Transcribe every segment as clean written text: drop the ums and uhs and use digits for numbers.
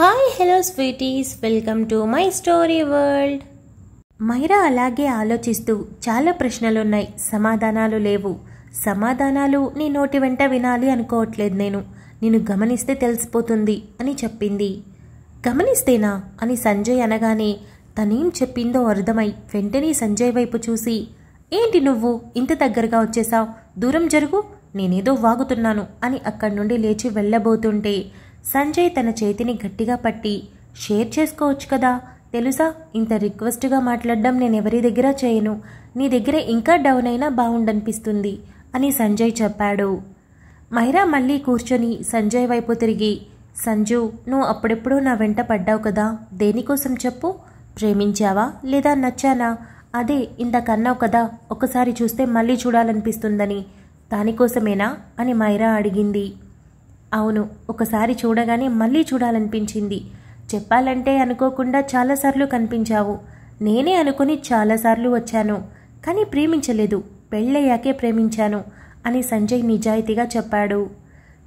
Hi hello sweeties, welcome to my story world. Maira అలాగే ఆలోచిస్తూ చాలా ప్రశ్నలున్నాయి, సమాధానాలు లేవు. సమాధానాలు నీ నోటి వెంట వినాలి అనుకోవట్లేదు, నేను గమనిస్తే తెలిసిపోతుంది అని చెప్పింది. గమనిస్తేనా అని సంజయ్ అనగానే తనేం చెప్పిందో అర్థమై వెంటనే సంజయ్ వైపు చూసి, ఏంటి నువ్వు ఇంత దగ్గరగా వచ్చేసావు, దూరం జరుగు, నేనేదో వాగుతున్నాను అని అక్కడి నుండి లేచి వెళ్ళబోతుంటే సంజయ్ తన చేతిని గట్టిగా పట్టి, షేర్ చేసుకోవచ్చు కదా, తెలుసా ఇంత రిక్వెస్ట్గా మాట్లాడడం నేనెవరి దగ్గర చేయను, నీ దగ్గర ఇంకా డౌన్ అయినా బాగుండనిపిస్తుంది అని సంజయ్ చెప్పాడు. మైరా మళ్ళీ కూర్చొని సంజయ్ వైపు తిరిగి, సంజు, నువ్వు అప్పుడెప్పుడు నా వెంట పడ్డావు కదా, దేనికోసం చెప్పు, ప్రేమించావా లేదా నచ్చానా, అదే ఇంతకన్నావు కదా, ఒకసారి చూస్తే మళ్ళీ చూడాలనిపిస్తుందని, దానికోసమేనా అని మైరా అడిగింది. అవును, ఒకసారి చూడగానే మళ్ళీ చూడాలనిపించింది. చెప్పాలంటే అనుకోకుండా చాలాసార్లు కనిపించావు, నేనే అనుకుని చాలాసార్లు వచ్చాను, కానీ ప్రేమించలేదు, పెళ్ళయ్యాకే ప్రేమించాను అని సంజయ్ నిజాయితీగా చెప్పాడు.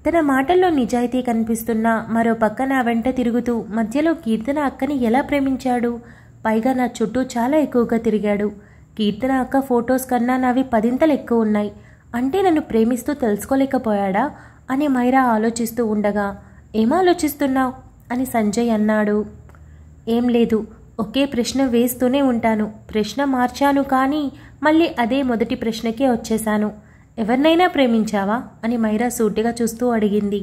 తన మాటల్లో నిజాయితీ కనిపిస్తున్నా మరో పక్క నా వెంట తిరుగుతూ మధ్యలో కీర్తన అక్కని ఎలా ప్రేమించాడు, పైగా నా చుట్టూ చాలా ఎక్కువగా తిరిగాడు. కీర్తన అక్క ఫొటోస్ కన్నా నావి 10 ఎక్కువ ఉన్నాయి, అంటే నన్ను ప్రేమిస్తూ తెలుసుకోలేకపోయాడా అని మైరా ఆలోచిస్తూ ఉండగా, ఏం ఆలోచిస్తున్నావు అని సంజయ్ అన్నాడు. ఏం లేదు, ఒకే ప్రశ్న వేస్తూనే ఉంటాను, ప్రశ్న మార్చాను కానీ మళ్ళీ అదే మొదటి ప్రశ్నకే వచ్చేశాను, ఎవరినైనా ప్రేమించావా అని మైరా సూటిగా చూస్తూ అడిగింది.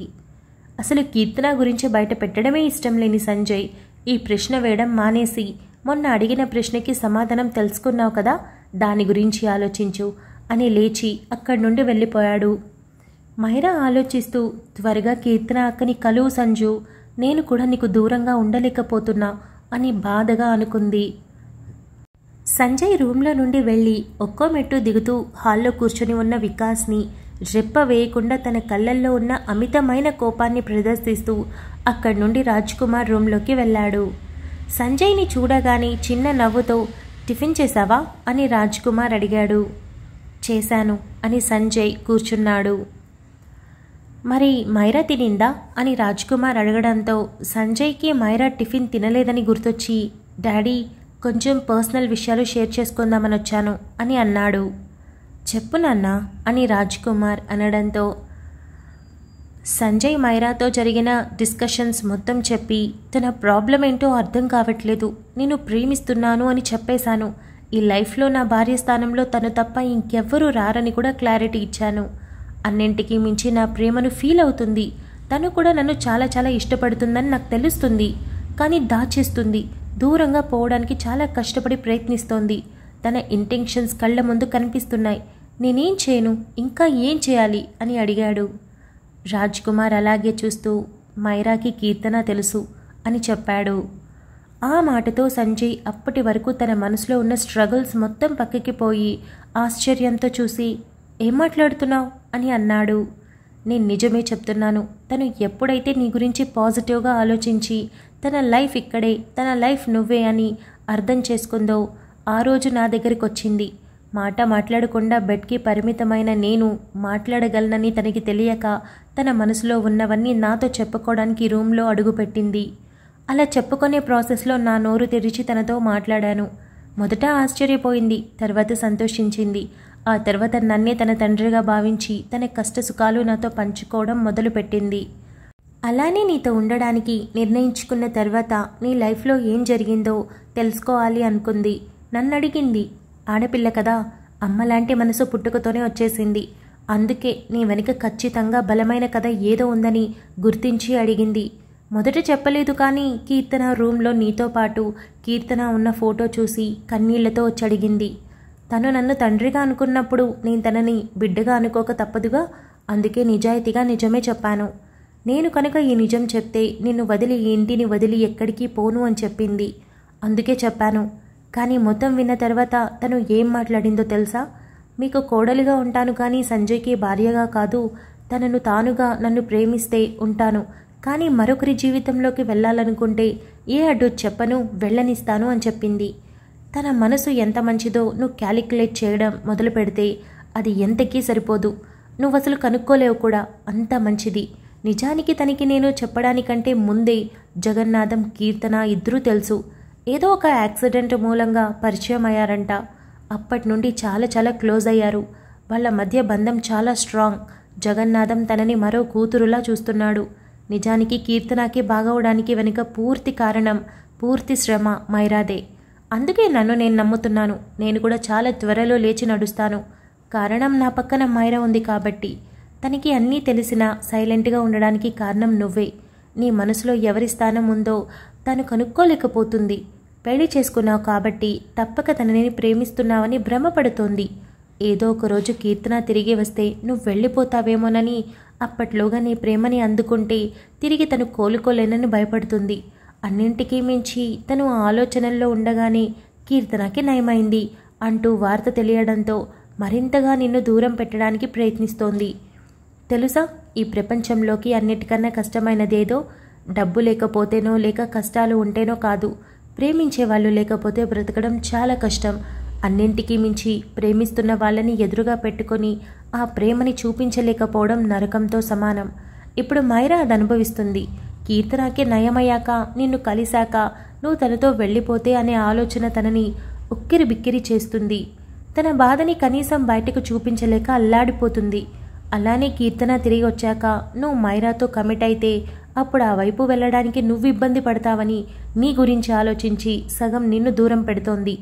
అసలు కీర్తన గురించి బయట పెట్టడమే ఇష్టం లేని సంజయ్ ఈ ప్రశ్న వేయడం మానేసి, మొన్న అడిగిన ప్రశ్నకి సమాధానం తెలుసుకున్నావు కదా, దాని గురించి ఆలోచించు అని లేచి అక్కడి నుండి వెళ్ళిపోయాడు. మైరా ఆలోచిస్తూ, త్వరగా కీర్తన అక్కని కలువు సంజు, నేను కూడా నీకు దూరంగా ఉండలేకపోతున్నా అని బాధగా అనుకుంది. సంజయ్ రూమ్లో నుండి వెళ్ళి ఒక్కో మెట్టు దిగుతూ హాల్లో కూర్చొని ఉన్న వికాస్ని రెప్ప వేయకుండా తన కళ్ళల్లో ఉన్న అమితమైన కోపాన్ని ప్రదర్శిస్తూ అక్కడి నుండి రాజ్ కుమార్ రూమ్లోకి వెళ్ళాడు. సంజయ్ని చూడగానే చిన్న నవ్వుతో, టిఫిన్ చేశావా అని రాజ్ కుమార్ అడిగాడు. చేశాను అని సంజయ్ కూర్చున్నాడు. మరి మైరా తినిందా అని రాజ్ కుమార్ అడగడంతో సంజయ్కి మైరా టిఫిన్ తినలేదని గుర్తొచ్చి, డాడీ, కొంచెం పర్సనల్ విషయాలు షేర్ చేసుకుందామని వచ్చాను అని అన్నాడు. చెప్పు నాన్న అని రాజ్ కుమార్ అనడంతో సంజయ్ మైరాతో జరిగిన డిస్కషన్స్ మొత్తం చెప్పి, తన ప్రాబ్లం ఏంటో అర్థం కావట్లేదు, నేను ప్రేమిస్తున్నాను అని చెప్పేశాను, ఈ లైఫ్లో నా భార్య స్థానంలో తను తప్ప ఇంకెవ్వరూ రారని కూడా క్లారిటీ ఇచ్చాను, అన్నింటికీ మించి నా ప్రేమను ఫీల్ అవుతుంది, తను కూడా నన్ను చాలా చాలా ఇష్టపడుతుందని నాకు తెలుస్తుంది, కానీ దాచేస్తుంది, దూరంగా పోవడానికి చాలా కష్టపడి ప్రయత్నిస్తోంది, తన ఇంటెన్షన్స్ కళ్ళ ముందు కనిపిస్తున్నాయి, నేనేం చేయను, ఇంకా ఏం చేయాలి అని అడిగాడు. రాజ్ కుమార్ అలాగే చూస్తూ, మైరాకి కీర్తన తెలుసు అని చెప్పాడు. ఆ మాటతో సంజయ్ అప్పటి వరకు తన మనసులో ఉన్న స్ట్రగుల్స్ మొత్తం పక్కకి పోయి ఆశ్చర్యంతో చూసి, ఏం మాట్లాడుతున్నావు అని అన్నాడు. నేను నిజమే చెప్తున్నాను, తను ఎప్పుడైతే నీ గురించి పాజిటివ్గా ఆలోచించి తన లైఫ్ ఇక్కడే, తన లైఫ్ నువ్వే అని అర్థం చేసుకుందో ఆ రోజు నా దగ్గరికి వచ్చింది. మాట్లాడకుండా బెడ్కి పరిమితమైన నేను మాట్లాడగలనని తనకి తెలియక తన మనసులో ఉన్నవన్నీ నాతో చెప్పుకోవడానికి రూమ్లో అడుగుపెట్టింది. అలా చెప్పుకునే ప్రాసెస్లో నా నోరు తెరిచి తనతో మాట్లాడాను. మొదట ఆశ్చర్యపోయింది, తర్వాత సంతోషించింది, ఆ తర్వాత నన్నే తన తండ్రిగా భావించి తన కష్టసుఖాలు నాతో పంచుకోవడం మొదలుపెట్టింది. అలానే నీతో ఉండడానికి నిర్ణయించుకున్న తర్వాత నీ లైఫ్లో ఏం జరిగిందో తెలుసుకోవాలి అనుకుంది, నన్ను అడిగింది. ఆడపిల్ల కదా, అమ్మలాంటి మనసు పుట్టుకతోనే వచ్చేసింది, అందుకే నీ వెనుక ఖచ్చితంగా బలమైన కథ ఏదో ఉందని గుర్తించి అడిగింది. మొదట చెప్పలేదు, కానీ కీర్తన రూమ్లో నీతో పాటు కీర్తన ఉన్న ఫోటో చూసి కన్నీళ్లతో వచ్చి అడిగింది. తను నన్ను తండ్రిగా అనుకున్నప్పుడు నేను తనని బిడ్డగా అనుకోక తప్పదుగా, అందుకే నిజాయితీగా నిజమే చెప్పాను. నేను కనుక ఈ నిజం చెప్తే నిన్ను వదిలి, ఈ ఇంటిని వదిలి ఎక్కడికి పోను అని చెప్పింది, అందుకే చెప్పాను. కానీ మొత్తం విన్న తర్వాత తను ఏం మాట్లాడిందో తెలుసా, మీకు కోడలిగా ఉంటాను కానీ సంజయ్కి భార్యగా కాదు, తనను తానుగా నన్ను ప్రేమిస్తే ఉంటాను, కానీ మరొకరి జీవితంలోకి వెళ్ళాలనుకుంటే ఏ అడ్డు చెప్పను, వెళ్ళనిస్తాను అని చెప్పింది. తన మనసు ఎంత మంచిదో నువ్వు క్యాలిక్యులేట్ చేయడం మొదలు పెడితే అది ఎంతకీ సరిపోదు, నువ్వు అసలు కనుక్కోలేవు కూడా, అంత మంచిది. నిజానికి తనకి నేను చెప్పడానికంటే ముందే జగన్నాథం, కీర్తన ఇద్దరూ తెలుసు. ఏదో ఒక యాక్సిడెంట్ మూలంగా పరిచయం అయ్యారంట. అప్పటి నుండి చాలా చాలా క్లోజ్ అయ్యారు. వాళ్ళ మధ్య బంధం చాలా స్ట్రాంగ్. జగన్నాథం తనని మరో కూతురులా చూస్తున్నాడు. నిజానికి కీర్తనకి బాగవడానికి వెనుక పూర్తి కారణం, పూర్తి శ్రమ మైరాదే. అందుకే నన్ను నేను నమ్ముతున్నాను. నేను కూడా చాలా త్వరలో లేచి నడుస్తాను. కారణం నా పక్కన మైరా ఉంది కాబట్టి. తనకి అన్నీ తెలిసినా సైలెంట్గా ఉండడానికి కారణం నువ్వే. నీ మనసులో ఎవరి స్థానం ఉందో తను కనుక్కోలేకపోతుంది. పెళ్లి చేసుకున్నావు కాబట్టి తప్పక తనని ప్రేమిస్తున్నావని భ్రమపడుతోంది. ఏదో ఒక రోజు కీర్తన తిరిగి వస్తే నువ్వు వెళ్ళిపోతావేమోనని, అప్పట్లోగా నీ ప్రేమని అందుకుంటే తిరిగి తను కోలుకోలేనని భయపడుతుంది. అన్నింటికీ మించి తను ఆలోచనల్లో ఉండగానే కీర్తనకి నయమైంది అంటూ వార్త తెలియడంతో మరింతగా నిన్ను దూరం పెట్టడానికి ప్రయత్నిస్తోంది. తెలుసా, ఈ ప్రపంచంలోకి అన్నిటికన్నా కష్టమైనదేదో డబ్బు లేకపోతేనో లేక కష్టాలు ఉంటేనో కాదు. ప్రేమించే వాళ్ళు లేకపోతే బ్రతకడం చాలా కష్టం. అన్నింటికీ మించి ప్రేమిస్తున్న వాళ్ళని ఎదురుగా పెట్టుకొని ఆ ప్రేమని చూపించలేకపోవడం నరకంతో సమానం. ఇప్పుడు మైరా అది అనుభవిస్తుంది. కీర్తనకి నయమయ్యాక, నిన్ను కలిశాక నువ్వు తనతో వెళ్ళిపోతే అనే ఆలోచన తనని ఉక్కిరి బిక్కిరి చేస్తుంది. తన బాధని కనీసం బయటకు చూపించలేక అల్లాడిపోతుంది. అలానే కీర్తన తిరిగి వచ్చాక నువ్వు మైరాతో కమిట్ అయితే అప్పుడు ఆ వైపు వెళ్ళడానికి నువ్వు ఇబ్బంది పడతావని నీ గురించి ఆలోచించి సగం నిన్ను దూరం పెడుతోంది.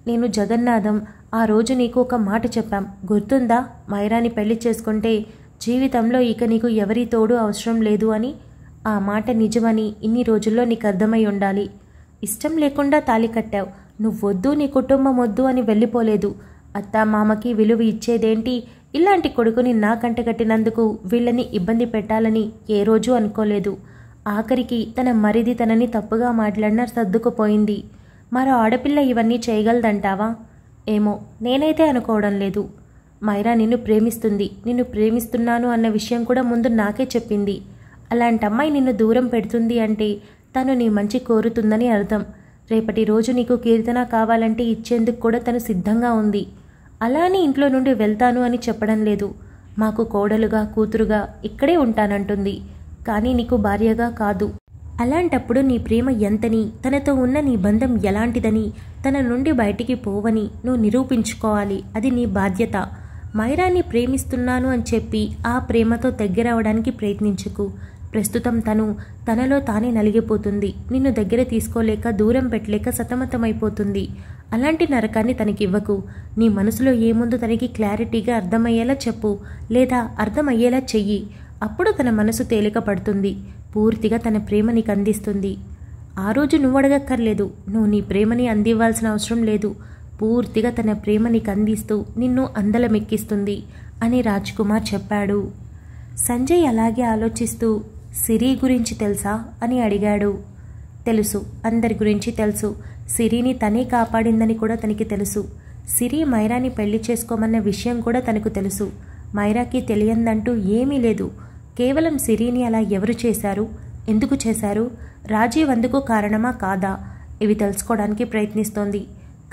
నేను, జగన్నాథం ఆ రోజు నీకు ఒక మాట చెప్పాం, గుర్తుందా? మైరాని పెళ్లి చేసుకుంటే జీవితంలో ఇక నీకు ఎవరి తోడు అవసరం లేదు అని. ఆ మాట నిజమని ఇన్ని రోజుల్లో నీకు అర్థమై ఉండాలి. ఇష్టం లేకుండా తాళి కట్టావు. నువ్వొద్దు, నీ కుటుంబం వద్దు అని వెళ్ళిపోలేదు. అత్తా మామకి విలువ ఇచ్చేదేంటి? ఇలాంటి కొడుకుని నా కంట కట్టినందుకు వీళ్ళని ఇబ్బంది పెట్టాలని ఏ రోజు అనుకోలేదు. ఆఖరికి తన మరిది తనని తప్పుగా మాట్లాడినా సర్దుకుపోయింది. మరో ఆడపిల్ల ఇవన్నీ చేయగలదంటావా? ఏమో, నేనైతే అనుకోవడం లేదు. మైరా నిన్ను ప్రేమిస్తుంది. నిన్ను ప్రేమిస్తున్నాను అన్న విషయం కూడా ముందు నాకే చెప్పింది. అలాంటి అమ్మాయి నిన్ను దూరం పెడుతుంది అంటే తను నీ మంచి కోరుతుందని అర్థం. రేపటి రోజు నీకు కీర్తన కావాలంటే ఇచ్చేందుకు కూడా తను సిద్ధంగా ఉంది. అలా అని ఇంట్లో నుండి వెళ్తాను అని చెప్పడం లేదు. మాకు కోడలుగా, కూతురుగా ఇక్కడే ఉంటానంటుంది. కానీ నీకు భార్యగా కాదు. అలాంటప్పుడు నీ ప్రేమ ఎంతని, తనతో ఉన్న నీ బంధం ఎలాంటిదని, తన నుండి బయటికి పోవని నువ్వు నిరూపించుకోవాలి. అది నీ బాధ్యత. మైరాని ప్రేమిస్తున్నాను అని చెప్పి ఆ ప్రేమతో దగ్గరవడానికి ప్రయత్నించుకు. ప్రస్తుతం తనలో తానే నలిగిపోతుంది. నిన్ను దగ్గర తీసుకోలేక, దూరం పెట్టలేక సతమతమైపోతుంది. అలాంటి నరకాన్ని తనకివ్వకు. నీ మనసులో ఏముందో తనకి క్లారిటీగా అర్థమయ్యేలా చెప్పు, లేదా అర్థమయ్యేలా చెయ్యి. అప్పుడు తన మనసు తేలిక పడుతుంది. పూర్తిగా తన ప్రేమ నీకు అందిస్తుంది. ఆ రోజు నువ్వు అడగక్కర్లేదు. నువ్వు నీ ప్రేమని అందివ్వాల్సిన అవసరం లేదు. పూర్తిగా తన ప్రేమ నీకు అందిస్తూ నిన్ను అందలమెక్కిస్తుంది అని రాజ్కుమార్ చెప్పాడు. సంజయ్ అలాగే ఆలోచిస్తూ, సిరి గురించి తెలుసా అని అడిగాడు. తెలుసు, అందరి గురించి తెలుసు. సిరిని తనే కాపాడిందని కూడా తనకి తెలుసు. సిరి మైరాని పెళ్లి చేసుకోమన్న విషయం కూడా తనకు తెలుసు. మైరాకి తెలియందంటూ ఏమీ లేదు. కేవలం సిరిని అలా ఎవరు చేశారు, ఎందుకు చేశారు, రాజీవ్ అందుకు కారణమా కాదా, ఇవి తెలుసుకోవడానికి ప్రయత్నిస్తోంది.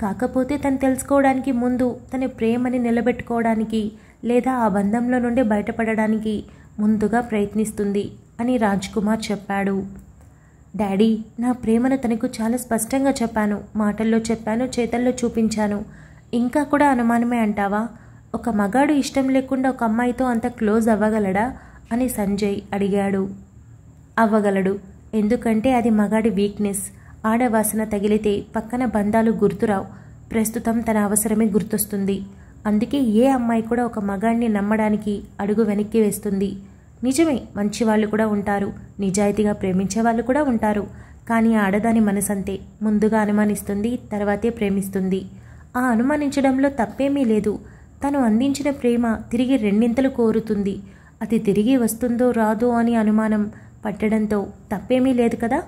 కాకపోతే తను తెలుసుకోవడానికి ముందు తన ప్రేమని నిలబెట్టుకోవడానికి లేదా ఆ బంధంలో నుండి బయటపడడానికి ముందుగా ప్రయత్నిస్తుంది అని రాజ్కుమార్ చెప్పాడు. డాడీ, నా ప్రేమను తనకు చాలా స్పష్టంగా చెప్పాను. మాటల్లో చెప్పాను, చేతల్లో చూపించాను. ఇంకా కూడా అనుమానమే అంటావా? ఒక మగాడు ఇష్టం లేకుండా ఒక అమ్మాయితో అంత క్లోజ్ అవ్వగలడా అని సంజయ్ అడిగాడు. అవ్వగలడు. ఎందుకంటే అది మగాడి వీక్నెస్. ఆడవాసన తగిలితే పక్కన బంధాలు గుర్తురావు. ప్రస్తుతం తన అవసరమే గుర్తొస్తుంది. అందుకే ఏ అమ్మాయి కూడా ఒక మగాడిని నమ్మడానికి అడుగు వెనక్కి వేస్తుంది. నిజమే, మంచివాళ్ళు కూడా ఉంటారు, నిజాయితీగా ప్రేమించే వాళ్ళు కూడా ఉంటారు. కానీ ఆడదాని మనసంతే. ముందుగా అనుమానిస్తుంది, తర్వాతే ప్రేమిస్తుంది. ఆ అనుమానించడంలో తప్పేమీ లేదు. తను అందించిన ప్రేమ తిరిగి రెండింతలు కోరుతుంది. అది తిరిగి వస్తుందో రాదో అని అనుమానం పట్టడంతో తప్పేమీ లేదు కదా.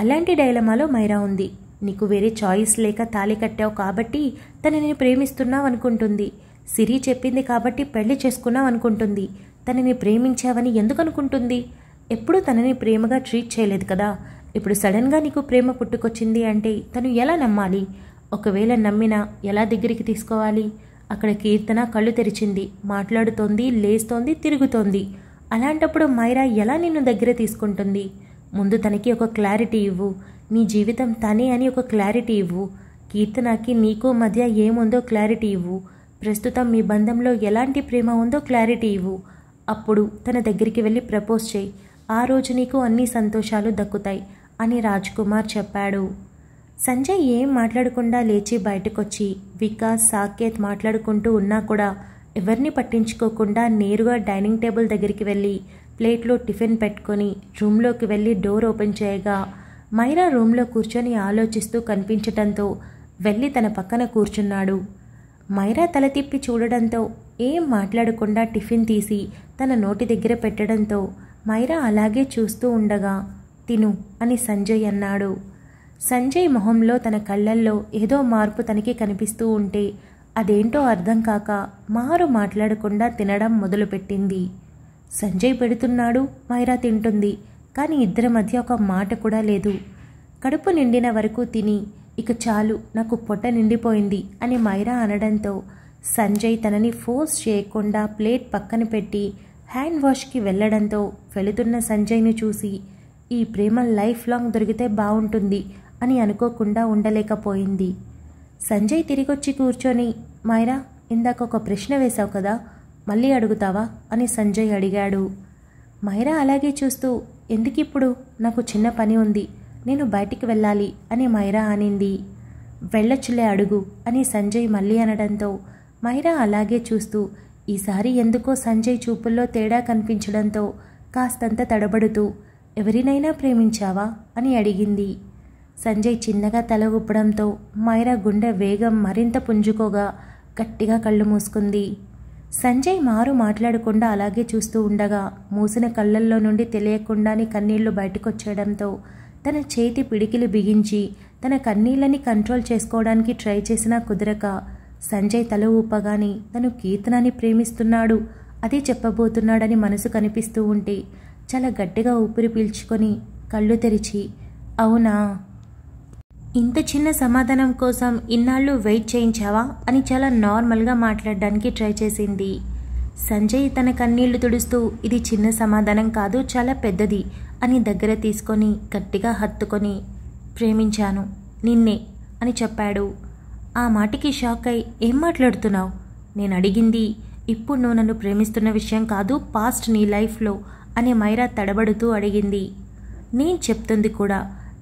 అలాంటి డైలమాలో మైరా ఉంది. నీకు వేరే చాయిస్ లేక తాళి కట్టావు కాబట్టి తనని ప్రేమిస్తున్నావు అనుకుంటుంది. సిరి చెప్పింది కాబట్టి పెళ్లి చేసుకున్నావు అనుకుంటుంది. తనని ప్రేమించావని ఎందుకు అనుకుంటుంది? ఎప్పుడూ తనని ప్రేమగా ట్రీట్ చేయలేదు కదా. ఇప్పుడు సడన్గా నీకు ప్రేమ పుట్టుకొచ్చింది అంటే తను ఎలా నమ్మాలి? ఒకవేళ నమ్మినా ఎలా దగ్గరికి తీసుకోవాలి? అక్కడ కీర్తన కళ్ళు తెరిచింది, మాట్లాడుతోంది, లేస్తోంది, తిరుగుతోంది. అలాంటప్పుడు మైరా ఎలా నిన్ను దగ్గర తీసుకుంటుంది? ముందు తనకి ఒక క్లారిటీ ఇవ్వు. నీ జీవితం తనే అని ఒక క్లారిటీ ఇవ్వు. కీర్తనకి నీకు మధ్య ఏముందో క్లారిటీ ఇవ్వు. ప్రస్తుతం మీ బంధంలో ఎలాంటి ప్రేమ ఉందో క్లారిటీ ఇవ్వు. అప్పుడు తన దగ్గరికి వెళ్ళి ప్రపోజ్ చేయి. ఆ రోజు నీకు అన్ని సంతోషాలు దక్కుతాయి అని రాజ్ కుమార్ చెప్పాడు. సంజయ్ ఏం మాట్లాడకుండా లేచి బయటకొచ్చి వికాస్, సాకేత్ మాట్లాడుకుంటూ ఉన్నా కూడా ఎవరిని పట్టించుకోకుండా నేరుగా డైనింగ్ టేబుల్ దగ్గరికి వెళ్ళి ప్లేట్లో టిఫిన్ పెట్టుకొని రూమ్లోకి వెళ్ళి డోర్ ఓపెన్ చేయగా మైరా రూమ్లో కూర్చొని ఆలోచిస్తూ కనిపించటంతో వెళ్ళి తన పక్కన కూర్చున్నాడు. మైరా తల తిప్పి చూడడంతో ఏం మాట్లాడకుండా టిఫిన్ తీసి తన నోటి దగ్గర పెట్టడంతో మైరా అలాగే చూస్తూ ఉండగా తిను అని సంజయ్ అన్నాడు. సంజయ్ మొహంలో తన కళ్ళల్లో ఏదో మార్పు తనకి కనిపిస్తూ ఉంటే అదేంటో అర్థం కాక మారు మాట్లాడకుండా తినడం మొదలుపెట్టింది. సంజయ్ పెడుతున్నాడు, మైరా తింటుంది. కానీ ఇద్దరి మధ్య ఒక మాట కూడా లేదు. కడుపు నిండిన వరకు తిని ఇక చాలు, నాకు పొట్ట నిండిపోయింది అని మైరా అనడంతో సంజయ్ తనని ఫోర్స్ చేయకుండా ప్లేట్ పక్కన పెట్టి హ్యాండ్ వాష్కి వెళ్ళడంతో వెళుతున్న సంజయ్ని చూసి ఈ ప్రేమ లైఫ్ లాంగ్ దొరికితే బాగుంటుంది అని అనుకోకుండా ఉండలేకపోయింది. సంజయ్ తిరిగొచ్చి కూర్చొని మైరా, ఇందాక ఒక ప్రశ్న వేశావు కదా, మళ్ళీ అడుగుతావా అని సంజయ్ అడిగాడు. మైరా అలాగే చూస్తూ ఎందుకిప్పుడు, నాకు చిన్న పని ఉంది, నేను బయటికి వెళ్ళాలి అని మైరా అనింది. వెళ్ళొచ్చులే అడుగు అని సంజయ్ మళ్ళీ అనడంతో మైరా అలాగే చూస్తూ ఈసారి ఎందుకో సంజయ్ చూపుల్లో తేడా కనిపించడంతో కాస్తంత తడబడుతూ ఎవరినైనా ప్రేమించావా అని అడిగింది. సంజయ్ చిన్నగా తల ఊపడంతో మైరా గుండె వేగం మరింత పుంజుకోగా గట్టిగా కళ్ళు మూసుకుంది. సంజయ్ మారు మాట్లాడకుండా అలాగే చూస్తూ ఉండగా మూసిన కళ్ళల్లో నుండి తెలియకుండానే కన్నీళ్లు బయటకొచ్చేయడంతో తన చేతి పిడికిలి బిగించి తన కన్నీళ్ళని కంట్రోల్ చేసుకోవడానికి ట్రై చేసినా కుదరక సంజయ్ తల ఊపగానే తను కీర్తనని ప్రేమిస్తున్నాడు, అదే చెప్పబోతున్నాడని మనసు కనిపిస్తూ ఉంటే చాలా గట్టిగా ఊపిరి పీల్చుకొని కళ్ళు తెరిచి అవునా, ఇంత చిన్న సమాధానం కోసం ఇన్నాళ్ళు వెయిట్ చేయించావా అని చాలా నార్మల్గా మాట్లాడడానికి ట్రై చేసింది. సంజయ్ తన కన్నీళ్లు తుడుస్తూ ఇది చిన్న సమాధానం కాదు, చాలా పెద్దది అని దగ్గర తీసుకొని గట్టిగా హత్తుకొని ప్రేమించాను నిన్నే అని చెప్పాడు. ఆ మాటకి షాక్ అయి ఏం మాట్లాడుతున్నావు, నేను అడిగింది ఇప్పుడు నువ్వు నన్ను ప్రేమిస్తున్న విషయం కాదు, పాస్ట్ నీ లైఫ్లో అని మైరా తడబడుతూ అడిగింది. నేను చెప్తుంది కూడా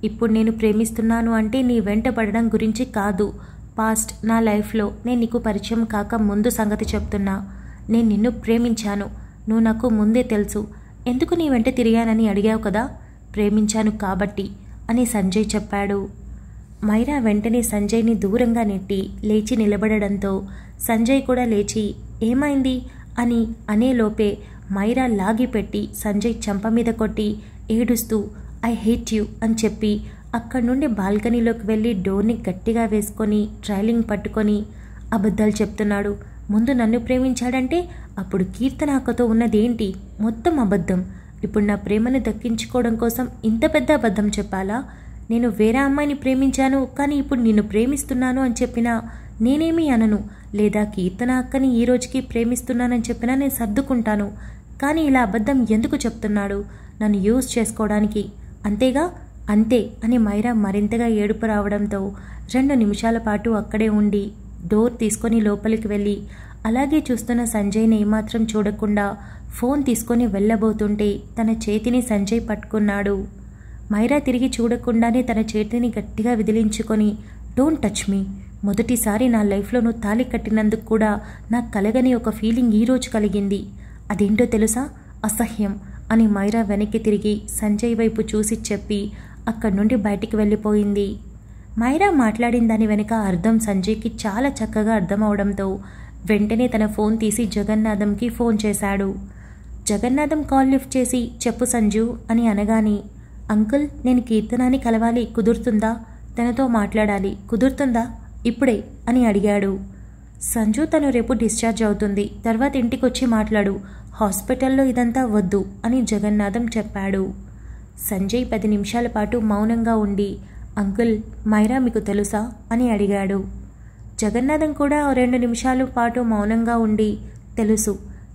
ఇప్పుడు నేను ప్రేమిస్తున్నాను అంటే నీ వెంట పడడం గురించి కాదు, పాస్ట్ నా లైఫ్లో నేను నీకు పరిచయం కాక ముందు సంగతి చెప్తున్నా. నేను నిన్ను ప్రేమించాను, నువ్వు నాకు ముందే తెలుసు, ఎందుకు నీ వెంట తిరిగానని అడిగావు కదా, ప్రేమించాను కాబట్టి అని సంజయ్ చెప్పాడు. మైరా వెంటనే సంజయ్ని దూరంగా నెట్టి లేచి నిలబడడంతో సంజయ్ కూడా లేచి ఏమైంది అని అనేలోపే మైరా లాగిపెట్టి సంజయ్ చెంప మీద కొట్టి ఏడుస్తూ ఐ హేట్ యూ అని చెప్పి అక్కడి నుండి బాల్కనీలోకి వెళ్ళి డోర్ని గట్టిగా వేసుకొని ట్రైలింగ్ పట్టుకొని అబద్ధాలు చెప్తున్నాడు. ముందు నన్ను ప్రేమించాడంటే అప్పుడు కీర్తన అక్కతో ఉన్నదేంటి, మొత్తం అబద్ధం. ఇప్పుడు నా ప్రేమను దక్కించుకోవడం కోసం ఇంత పెద్ద అబద్ధం చెప్పాలా? నేను వేరే అమ్మాయిని ప్రేమించాను కానీ ఇప్పుడు నిన్ను ప్రేమిస్తున్నాను అని చెప్పినా నేనేమీ అనను, లేదా కీర్తన అక్కని ఈ రోజుకి ప్రేమిస్తున్నానని చెప్పినా నేను సర్దుకుంటాను. కానీ ఇలా అబద్ధం ఎందుకు చెప్తున్నాడు, నన్ను యూజ్ చేసుకోవడానికి, అంతేగా? అంతే అని మైరా మరింతగా ఏడుపు రావడంతో 2 నిమిషాల పాటు అక్కడే ఉండి డోర్ తీసుకొని లోపలికి వెళ్ళి అలాగే చూస్తున్న సంజయ్ని ఏమాత్రం చూడకుండా ఫోన్ తీసుకొని వెళ్ళబోతుంటే తన చేతిని సంజయ్ పట్టుకున్నాడు. మైరా తిరిగి చూడకుండానే తన చేతిని గట్టిగా విదిలించుకొని డోంట్ టచ్ మీ, మొదటిసారి నా లైఫ్లో నువ్వు తాళి కట్టినందుకు కూడా నాకు కలగని ఒక ఫీలింగ్ ఈరోజు కలిగింది. అదేంటో తెలుసా, అసహ్యం అని మైరా వెనక్కి తిరిగి సంజయ్ వైపు చూసి చెప్పి అక్కడి నుండి బయటికి వెళ్ళిపోయింది. మైరా మాట్లాడిన దాని వెనుక అర్థం సంజయ్కి చాలా చక్కగా అర్థమవడంతో వెంటనే తన ఫోన్ తీసి జగన్నాథంకి ఫోన్ చేశాడు. జగన్నాథం కాల్ లిఫ్ట్ చేసి చెప్పు సంజు అని అనగానే అంకుల్, నేను కీర్తనాని కలవాలి, కుదురుతుందా? తనతో మాట్లాడాలి, కుదురుతుందా ఇప్పుడే అని అడిగాడు. సంజు తను రేపు డిశ్చార్జ్ అవుతుంది, తర్వాత ఇంటికొచ్చి మాట్లాడు, హాస్పిటల్లో ఇదంతా వద్దు అని జగన్నాథం చెప్పాడు. సంజయ్ 10 నిమిషాల పాటు మౌనంగా ఉండి అంకుల్, మైరా మీకు తెలుసా అని అడిగాడు. జగన్నాథం కూడా 2 నిమిషాల పాటు మౌనంగా ఉండి తెలుసు,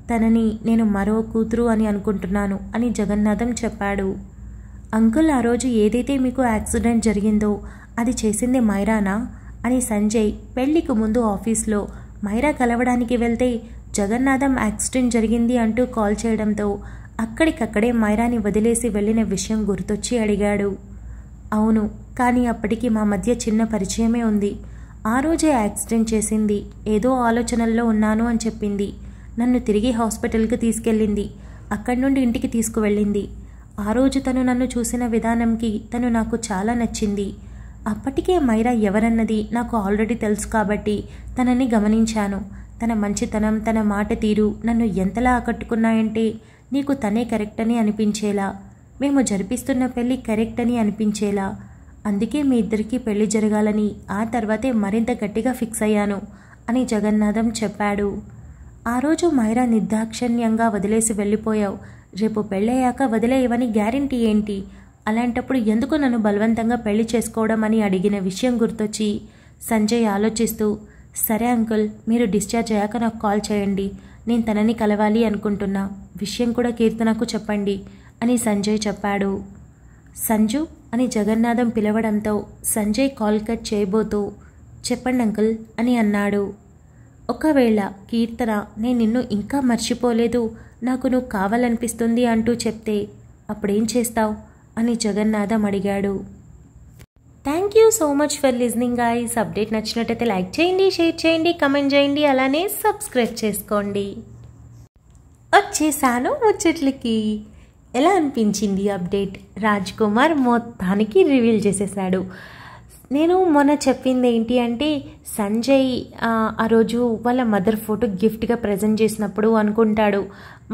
తనని నేను మరో కూతురు అని అనుకుంటున్నాను అని జగన్నాథం చెప్పాడు. అంకుల్, ఆ రోజు ఏదైతే మీకు యాక్సిడెంట్ జరిగిందో అది చేసింది మైరానా అని సంజయ్ పెళ్లికి ముందు ఆఫీస్లో మైరా కలవడానికి వెళ్తే జగన్నాథం యాక్సిడెంట్ జరిగింది అంటూ కాల్ చేయడంతో అక్కడికక్కడే మైరాని వదిలేసి వెళ్ళిన విషయం గుర్తొచ్చి అడిగాడు. అవును, కానీ అప్పటికి మా మధ్య చిన్న పరిచయమే ఉంది. ఆ రోజే యాక్సిడెంట్ చేసింది. ఏదో ఆలోచనల్లో ఉన్నాను అని చెప్పింది. నన్ను తిరిగి హాస్పిటల్కి తీసుకెళ్ళింది. అక్కడి నుండి ఇంటికి తీసుకువెళ్ళింది. ఆ రోజు తను నన్ను చూసిన విధానంకి తను నాకు చాలా నచ్చింది. అప్పటికే మైరా ఎవరన్నది నాకు ఆల్రెడీ తెలుసు కాబట్టి తనని గమనించాను. తన మంచితనం, తన మాట తీరు నన్ను ఎంతలా ఆకట్టుకున్నాయంటే నీకు తనే కరెక్ట్ అని అనిపించేలా, మేము జరిపిస్తున్న పెళ్ళి కరెక్ట్ అని అనిపించేలా. అందుకే మీ ఇద్దరికీ పెళ్లి జరగాలని ఆ తర్వాతే మరింత గట్టిగా ఫిక్స్ అయ్యాను అని జగన్నాథం చెప్పాడు. ఆ రోజు మైరా నిర్దాక్షిణ్యంగా వదిలేసి వెళ్ళిపోయావు. రేపు పెళ్ళయ్యాక వదిలేయవని గ్యారెంటీ ఏంటి? అలాంటప్పుడు ఎందుకు నన్ను బలవంతంగా పెళ్లి చేసుకోవడం అని అడిగిన విషయం గుర్తొచ్చి సంజయ్ ఆలోచిస్తూ, సరే అంకుల్, మీరు డిశ్చార్జ్ అయ్యాక నాకు కాల్ చేయండి. నేను తనని కలవాలి అనుకుంటున్నా. విషయం కూడా కీర్తనకు చెప్పండి అని సంజయ్ చెప్పాడు. సంజు అని జగన్నాథం పిలవడంతో సంజయ్ కాల్ కట్ చేయబోతూ చెప్పండి అంకుల్ అని అన్నాడు. ఒకవేళ కీర్తన నేను నిన్ను ఇంకా మర్చిపోలేదు, నాకు నువ్వు కావాలనిపిస్తుంది అంటూ చెప్తే అప్పుడేం చేస్తావు అని జగన్నాథం అడిగాడు. Thank you so much for listening guys. Update నచ్చినట్టయితే లైక్ చేయండి, షేర్ చేయండి, కమెంట్ చేయండి, అలానే సబ్స్క్రైబ్ చేసుకోండి. వచ్చేసాను ముచ్చట్లకి. ఎలా అనిపించింది అప్డేట్? రాజ్ కుమార్ మొత్తానికి రివీల్ చేసేసాడు. నేను మొన్న చెప్పింది ఏంటి అంటే సంజయ్ ఆ రోజు వాళ్ళ మదర్ ఫోటో గిఫ్ట్గా ప్రజెంట్ చేసినప్పుడు అనుకుంటాడు,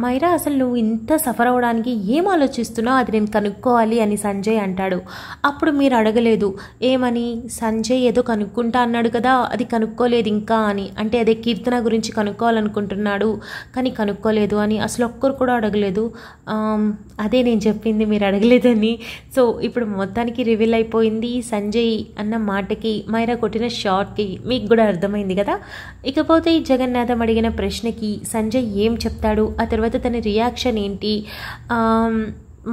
మైరా అసలు నువ్వు ఇంత సఫర్ అవ్వడానికి ఏం ఆలోచిస్తున్నావు, అది నేను కనుక్కోవాలి అని సంజయ్ అంటాడు. అప్పుడు మీరు అడగలేదు ఏమని? సంజయ్ ఏదో కనుక్కుంటా అన్నాడు కదా, అది కనుక్కోలేదు ఇంకా అని. అంటే అదే కీర్తన గురించి కనుక్కోవాలనుకుంటున్నాడు కానీ కనుక్కోలేదు అని అసలు ఒక్కరు కూడా అడగలేదు. అదే నేను చెప్పింది, మీరు అడగలేదని. సో ఇప్పుడు మొత్తానికి రివీల్ అయిపోయింది. సంజయ్ అన్న మాటకి మైరా కొట్టిన షార్ట్కి మీకు కూడా అర్థమైంది కదా. ఇకపోతే జగన్నాథం అడిగిన ప్రశ్నకి సంజయ్ ఏం చెప్తాడు, ఆ తర్వాత తన రియాక్షన్ ఏంటి,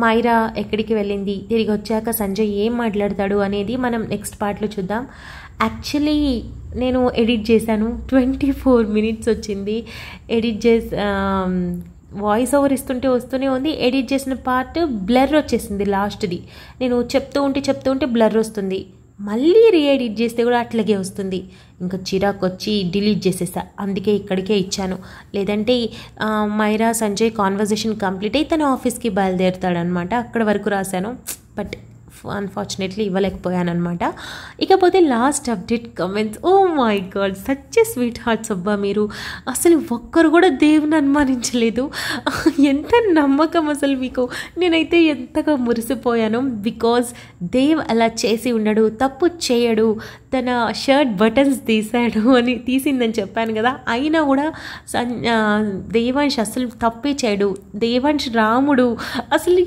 మైరా ఎక్కడికి వెళ్ళింది, తిరిగి వచ్చాక సంజయ్ ఏం మాట్లాడతాడు అనేది మనం నెక్స్ట్ పార్ట్లో చూద్దాం. యాక్చువల్లీ నేను ఎడిట్ చేశాను, 24 minutes వచ్చింది. ఎడిట్ చేసి వాయిస్ ఓవర్ ఇస్తుంటే వస్తూనే ఉంది. ఎడిట్ చేసిన పార్ట్ బ్లర్ వచ్చేసింది లాస్ట్ది. నేను చెప్తూ ఉంటే బ్లర్ వస్తుంది. మళ్ళీ రీఎడిట్ చేస్తే కూడా అట్లాగే వస్తుంది. ఇంకా చిరాకు వచ్చి డిలీట్ చేసేసా. అందుకే ఇక్కడికే ఇచ్చాను. లేదంటే మైరా సంజయ్ కాన్వర్జేషన్ కంప్లీట్ అయ్యి తన ఆఫీస్కి బయలుదేరుతాడనమాట. అక్కడ వరకు రాశాను, బట్ అన్ఫార్చునేట్లీ ఇవ్వలేకపోయాను అనమాట. ఇకపోతే last update comments, oh my god, such a sweet hearts అబ్బా. మీరు అసలు ఒక్కరు కూడా దేవుని అనుమానించలేదు. ఎంత నమ్మకం అసలు మీకు. నేనైతే ఎంతగా మురిసిపోయాను. బికాజ్ దేవ్ అలా చేసి ఉండడు, తప్పు చేయడు. తన షర్ట్ బటన్స్ తీసిందని చెప్పాను కదా. అయినా కూడా దేవాంశ్ అసలు తప్పే చేయడు. దేవాంశ్ రాముడు. అసలు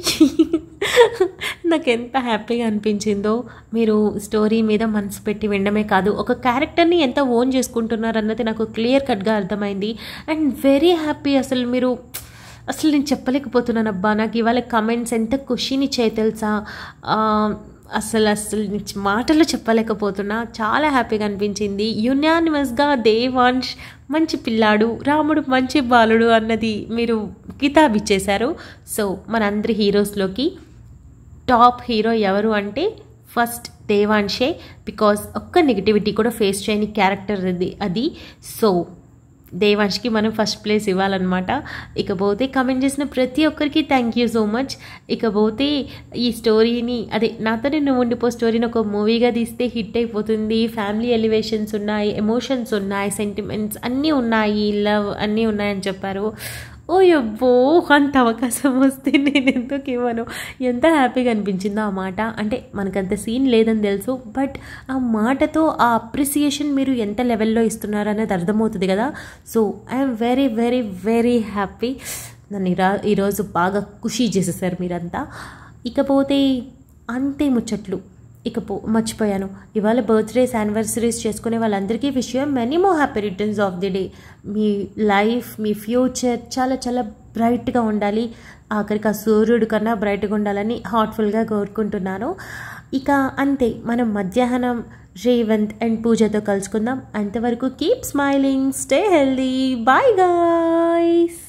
నాకు ఎంత హ్యాపీగా అనిపించిందో. మీరు స్టోరీ మీద మనసు పెట్టి వినడమే కాదు, ఒక క్యారెక్టర్ని ఎంత ఓన్ చేసుకుంటున్నారు అన్నది నాకు క్లియర్ కట్గా అర్థమైంది. And very happy. అసలు నేను చెప్పలేకపోతున్నాను అబ్బా. నాకు ఇవాళ కమెంట్స్ ఎంత ఖుషీనిచ్చాయి తెలుసా. అసలు మాటల్లో చెప్పలేకపోతున్నా. చాలా హ్యాపీగా అనిపించింది. యునానిమస్గా దేవాంశ్ మంచి పిల్లాడు, రాముడు మంచి బాలుడు అన్నది మీరు కితాబ్ ఇచ్చేశారు. సో మనందరి హీరోస్లోకి టాప్ హీరో ఎవరు అంటే ఫస్ట్ దేవాంశే. బికాజ్ ఒక్క నెగిటివిటీ కూడా ఫేస్ చేయని క్యారెక్టర్ అది. సో దేవాంష్కి మనం ఫస్ట్ ప్లేస్ ఇవ్వాలన్నమాట. ఇకపోతే కమెంట్ చేసిన ప్రతి ఒక్కరికి థ్యాంక్ యూ సో మచ్. ఇకపోతే ఈ స్టోరీని నాతోనే నువ్వు ఉండిపో స్టోరీని ఒక మూవీగా తీస్తే హిట్ అయిపోతుంది. ఫ్యామిలీ ఎలివేషన్స్ ఉన్నాయి, ఎమోషన్స్ ఉన్నాయి, సెంటిమెంట్స్ అన్నీ ఉన్నాయి, లవ్ అన్నీ ఉన్నాయని చెప్పారు. ఓ యబ్బో, అంత అవకాశం వస్తే నేను ఎందుకు ఇవ్వను. ఎంత హ్యాపీగా అనిపించిందో ఆ మాట. అంటే మనకంత సీన్ లేదని తెలుసు, బట్ ఆ మాటతో ఆ అప్రిసియేషన్ మీరు ఎంత లెవెల్లో ఇస్తున్నారు అనేది అర్థమవుతుంది కదా. So I'm very very very happy. నన్ను ఈరోజు బాగా ఖుషి చేసేసారు మీరంతా. ఇకపోతే అంతే ముచ్చట్లు. మర్చిపోయాను. ఇవాళ బర్త్డేస్ యానివర్సరీస్ చేసుకునే వాళ్ళందరికీ విషయం many more happy returns of the day. Me life, me future చాలా చాలా బ్రైట్గా ఉండాలి. ఆఖరికి ఆ సూర్యుడి కన్నా బ్రైట్గా ఉండాలని హార్ట్ఫుల్గా కోరుకుంటున్నాను. ఇక అంతే, మనం మధ్యాహ్నం రేవంత్ అండ్ పూజతో కలుసుకుందాం. అంతవరకు keep smiling, stay healthy, bye guys.